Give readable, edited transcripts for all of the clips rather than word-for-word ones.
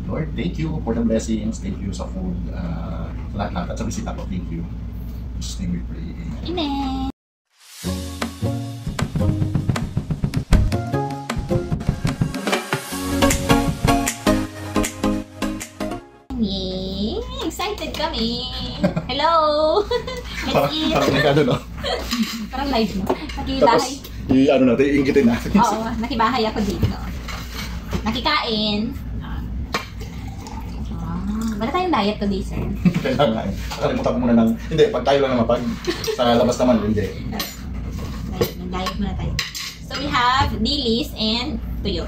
Lord, thank you for the blessings. Thank you sa food. Lahat-lahat at sa bisita ko. Thank you. In Jesus' name we pray. Amen. Yay! Excited kami! Hello! Parang nagkado, no? Parang live mo. Tapos, Nakibahay. ano natin, iingitin natin. Oo, nakibahay ako dito. Nakikain. Wala tayong diet today, sir. Kailangan. Nakalimutan ko muna ng... Hindi, pag tayo lang naman, pag sa labas naman, hindi. Diet muna tayo. So we have dilis and tuyo.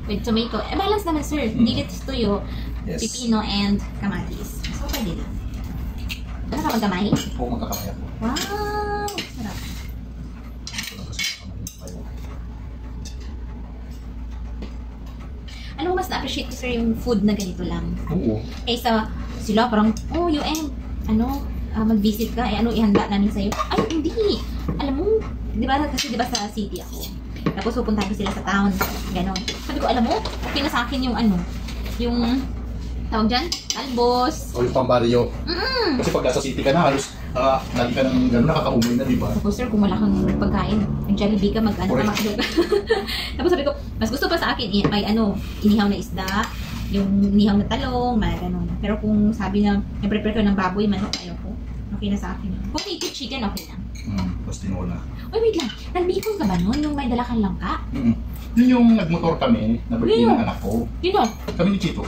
With tomato. Balance naman, sir. Dilis, tuyo, Yes. pipino, and kamatis. So, pwede lang. Ano ka magkamay? Oo, magkakamay ako. Wow! Sarap. Ano mo mas na-appreciate ko, sir, yung food na ganito lang? Oo. Kaysa sila parang, oh, UN, mag-visit ka, ano ihanda namin sa'yo. Ay, hindi. Alam mo, di ba, kasi di ba sa city ako. Tapos pupuntahan ko sila sa town. Ganon. Sabi ko, alam mo, okay na sa akin yung yung, tawag dyan, albos. O yung pambaryo. Kasi pag nasa city ka na, halos lagi ka ng gano'n, nakakaumoy na, di ba? Tapos sir, kung wala kang pagkain, nag-Jollibee ka, mag-ano ka, makadog. Tapos sabi ko, mas gusto pa sa akin, may inihaw na isda, yung inihaw na talong, mga gano'n. Pero kung sabi na, nag-prepare ko ng baboy, manok, ayoko. Okay na sa akin. Kung native chicken, okay na. Tapos tinola. Uy, wait lang. Nag-bacon ka ba nun? Yung may dala kang langka? Yun yung nagmotor kami, na birthday ng anak ko. Yun o. Kami ni Chito.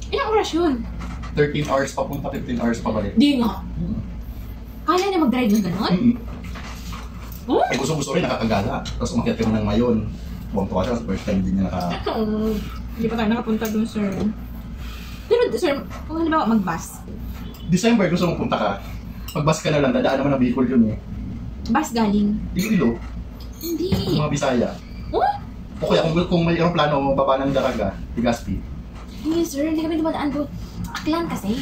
Ilang oras yun? 13 hours papunta, 15 hours pabalik. Di nga. Kaya niya mag-drive yung gano'n? Oh? Ay, gusto-gusto rin, nakakagala. Tapos umakyat kami ng Mayon. Buwang-tuwa siya, first time din niya Oo. Hindi pa tayo nakapunta dun, sir. Pero, sir, kung halimbawa mag-bus. December, gusto mong punta ka. Mag-bus ka na lang, dadaan naman ng Bicol yun eh. Bus galing? Iloilo, Hindi. mga Bisaya. Oh? O kaya kung may aeroplano, baba ng Daraga, Legazpi. Hindi, sir. Hindi kami dumadaan doon. Aklan kasi.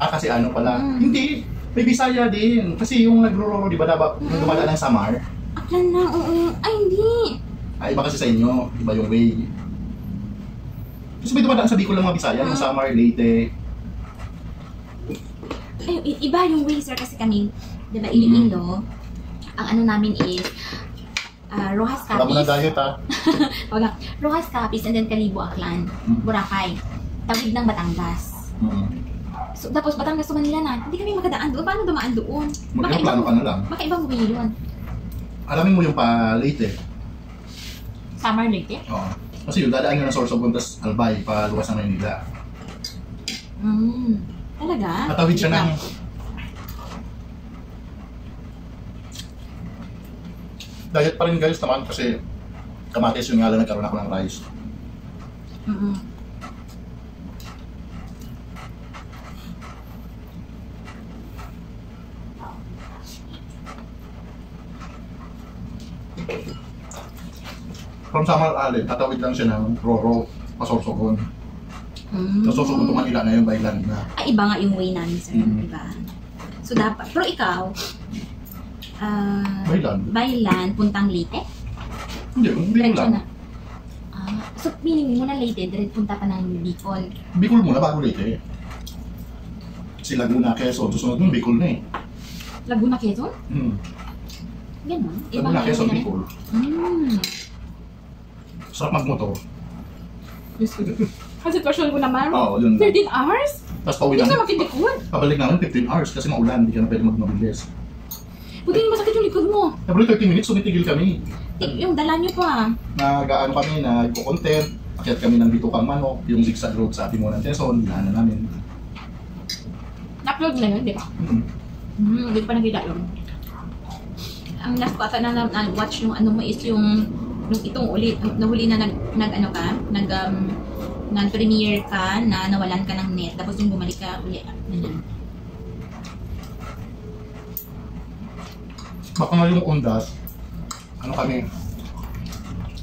Kasi ano pala. Hindi, may Bisaya din. Kasi yung nagro-roro, di ba, yung dumadaan ng Samar? Aklan na, oo. Ay, hindi. Ay, iba kasi sa inyo, iba yung way. Kasi may dumadaan sa Bicol ng mga Bisaya, yung Samar, Leyte. Ay, iba yung way, sir. Kasi kami, di ba, Iloilo, ang ano namin is, Rojas Capiz. Wala mo na diet, ha? Wala. Rojas Capiz and then Calibo, Aklan, Boracay, Tawid ng Batangas. So, tapos Batangas to Manila na, hindi kami makadaan doon. Paano dumaan doon? Mag-aeroplano ka na lang. Makaibang way yun. Alamin mo yung pa Leyte. Summer Leyte? Oo. Kasi yung dadaan yun ng Sorsogon, tas Albay, pa luwas ng Maynila. Talaga? Matawid siya ng... Diet pa rin guys naman kasi kamatis yung nga lang nagkaroon ako ng rice. From Samar Alin, tatawid lang siya ng Roro, Pasorsogon. Sa Sorsogon to Manila na yun, by land na. Ay, iba nga yung way namin, sir. Diba? So, dapat, pero ikaw, by land, puntang Leyte? Hindi lang. So, meaning mo na Leyte, direct punta pa ng Bicol. Bicol muna bago Leyte. Si Laguna, Quezon, susunod yung Bicol na eh. Laguna, Quezon? Ganon? Laguna, Quezon, Bicol. Sarap magmotor. Ang sitwasyon ko naman, Oo, yun. 13 hours? Tapos pauwi namin. Hindi ka makindikod. Pabalik namin 15 hours kasi maulan, hindi ka na pwede magmabilis. Buti yung masakit yung likod mo. Every 30 minutes, sumitigil kami. Yung dala nyo pa. Nag-ano kami, nag-content. Akyat kami ng Bitukang Manok, yung zigzag road sa Timonan, Quezon, dinaanan namin. Na-upload na yun, di ba? Hindi ko pa nakita yun. Ang last ko ata na watch yung ano mo is yung itong ulit, nahuli na nag-premiere ka na nawalan ka ng net, tapos yung bumalik ka ulit. Baka nga yung Ondas, ano kami,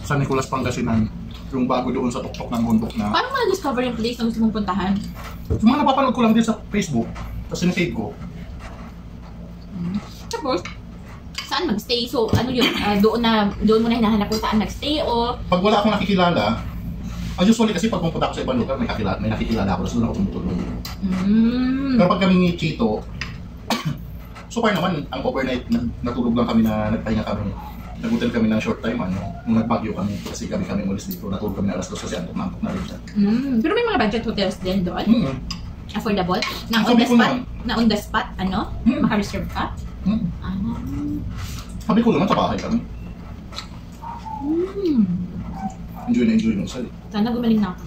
San Nicolas, Pangasinan, yung bago doon sa tuktok ng bundok na... Paano mo na-discover yung place na gusto mong puntahan? Yung mga napapanood ko lang din sa Facebook, tapos sinasave ko. Tapos, saan magstay. So, ano yun, doon mo na hinahanap kung saan magstay o... Pag wala akong nakikilala, usually kasi pag pumunta ako sa ibang lugar, may nakikilala ako, so doon ako tumutulog. Pero pag kami ni Chito, so far naman, ang overnight, natulog lang kami na nagpahinga kami. Nagutan kami ng short time, nung nagbagyo kami, kasi kami umalis dito, natulog kami na alas 2 kasi antok na rin siya. Pero may mga budget hotels din doon? Affordable? Na on the spot, maka-reserve ka? Sabi ko naman sa bahay kami. Enjoy na isa. Sana gumaling na ako.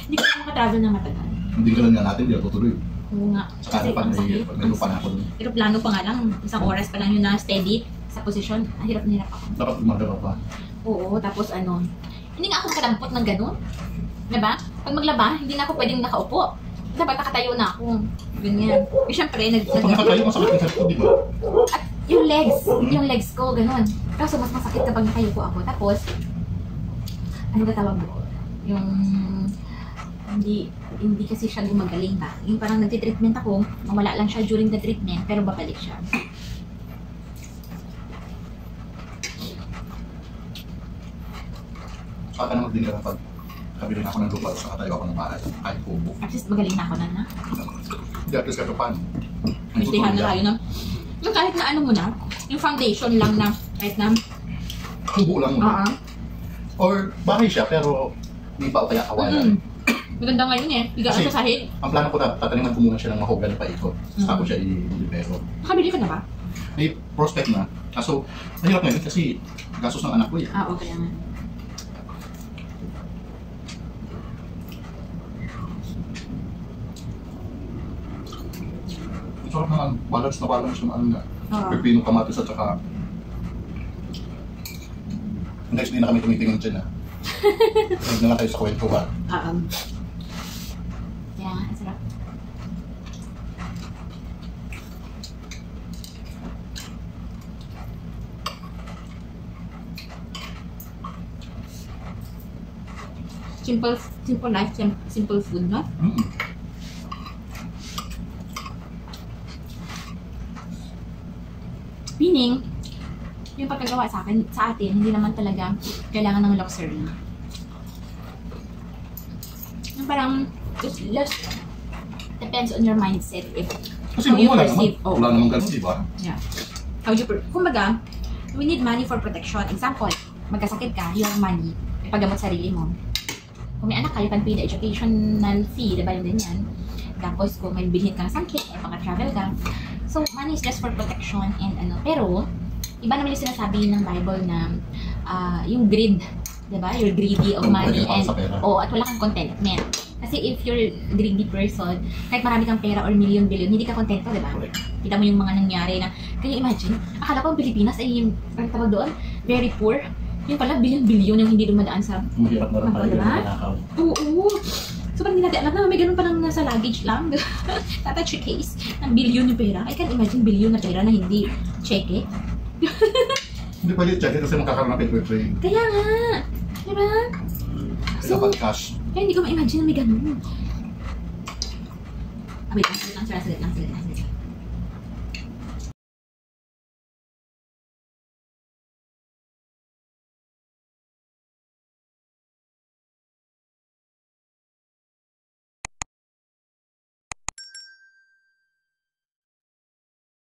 Hindi ko makatravel na matagal. Hindi ka lang nga natin, hindi ako tutuloy. Oo nga. Saka pag may lupa na ako dun. Pero plano pa nga lang, isang oras pa lang yun na steady sa posisyon. Ang hirap na hirap ako. Dapat gumagawa pa. Oo, tapos hindi nga ako makadampot ng ganun. Diba? Pag maglaba, hindi na ako pwedeng nakaupo. Dapat nakatayo na ako. Ganyan. Eh, syempre, pag nakatayo, masakit yung sarili ko, di ba? At yung legs ko, ganun. Kaso mas masakit kapag nakayuko ako. Tapos, ano ka tawag mo? Yung hindi kasi siya gumagaling ba? Yung parang nagtitreatment ako, mawala lang siya during the treatment, pero babalik siya. Saka na magdinira pag kabili na ako ng lupa, saka tayo ako ng bahay, kahit kubo. At least magaling na ako na. Hindi, at least kahit paano. Istihan na tayo na. Yung kahit na ano mo na, yung foundation lang na, kahit na kubo lang muna. Or bahay siya, pero hindi pa o kaya kawalan. Maganda ngayon higaan sa sahig. Ang plano ko na, tataniman ko muna siya ng mahogany pa ikot. Saka ko siya i-libero. Nakabili ka na ba? May prospect na. Kaso, mahirap ngayon kasi gastos ng anak ko eh. Okay nga. Sarap naman, balance yung pipino, kamatis at saka guys, hindi na kami tumitingin dyan Huwag na lang tayo sa kwentuhan. Yeah, ang sarap. Simple life, simple food, no? Meaning, yung pagkagawa sa atin, hindi naman talaga kailangan ng luxury. Yung parang, just depends on your mindset. Kasi wala naman ganun, di ba? Yeah. Kumbaga, we need money for protection. Example, magkasakit ka, you have money, ipagamot sarili mo. Kung may anak ka, you can pay the educational fee, diba yung ganyan? Tapos, kung may bilhin ka ng sakit, pang-travel ka. So, money is just for protection and pero, iba naman yung sinasabi ng Bible na yung greed, diba? You're greedy of money and at wala kang contentment. Kasi if you're a greedy person, kahit marami kang pera or million-billion, hindi ka kontento, diba? Kita mo yung mga nangyari na, can you imagine? Akala ko ang Pilipinas ay yung, ang tawag doon, very poor. Yung pala, billion-billion yung hindi dumadaan sa... Mahirap na rin pala yung nanakaw. Oo. So parang hindi natin alam na may ganun palang nasa luggage lang. Tatouch case ng billion yung pera. I can't imagine billion na pera na hindi cheque. Hindi pwede cheque kasi magkakaroon ng paper train. Kaya nga. Diba? So, dapat cash. Kaya hindi ko ma-imagine na may ganun. Wait lang.